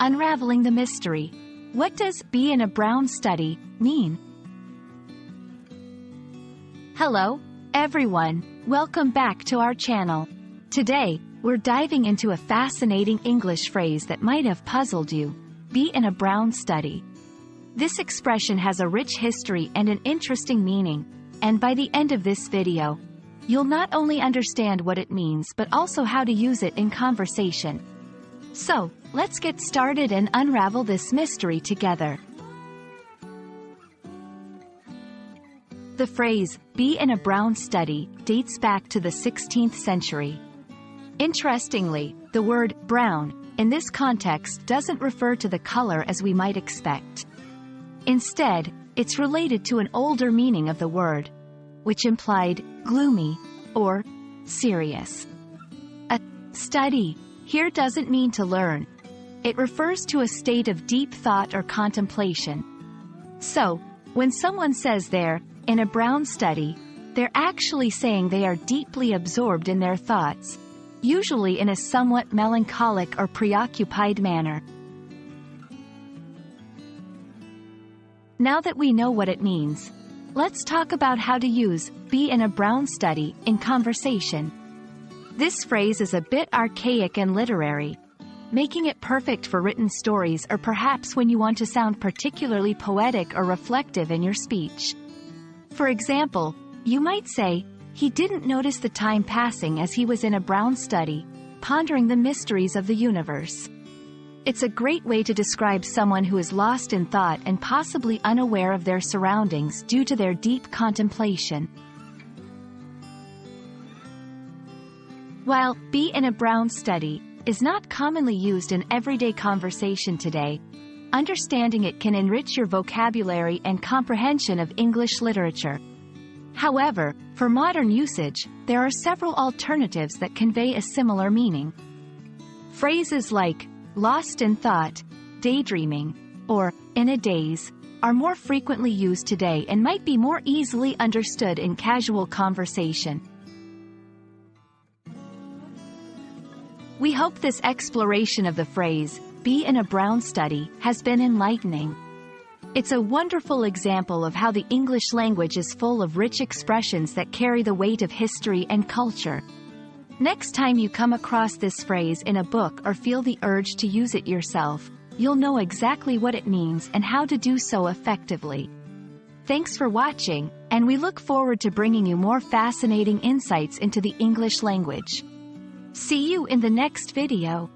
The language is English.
Unraveling the mystery. What does "be in a brown study" mean? Hello, everyone. Welcome back to our channel. Today, we're diving into a fascinating English phrase that might have puzzled you: be in a brown study. This expression has a rich history and an interesting meaning, and by the end of this video, you'll not only understand what it means but also how to use it in conversation. So, let's get started and unravel this mystery together. The phrase, "be in a brown study," dates back to the 16th century. Interestingly, the word brown, in this context, doesn't refer to the color as we might expect. Instead, it's related to an older meaning of the word, which implied gloomy or serious. A study here doesn't mean to learn. It refers to a state of deep thought or contemplation. So, when someone says they're in a brown study, they're actually saying they are deeply absorbed in their thoughts, usually in a somewhat melancholic or preoccupied manner. Now that we know what it means, let's talk about how to use "be in a brown study" in conversation. This phrase is a bit archaic and literary, making it perfect for written stories or perhaps when you want to sound particularly poetic or reflective in your speech. For example, you might say, "He didn't notice the time passing as he was in a brown study, pondering the mysteries of the universe." It's a great way to describe someone who is lost in thought and possibly unaware of their surroundings due to their deep contemplation. While "be in a brown study" is not commonly used in everyday conversation today, understanding it can enrich your vocabulary and comprehension of English literature. However, for modern usage, there are several alternatives that convey a similar meaning. Phrases like "lost in thought," "daydreaming," or "in a daze" are more frequently used today and might be more easily understood in casual conversation. We hope this exploration of the phrase, "be in a brown study," has been enlightening. It's a wonderful example of how the English language is full of rich expressions that carry the weight of history and culture. Next time you come across this phrase in a book or feel the urge to use it yourself, you'll know exactly what it means and how to do so effectively. Thanks for watching, and we look forward to bringing you more fascinating insights into the English language. See you in the next video.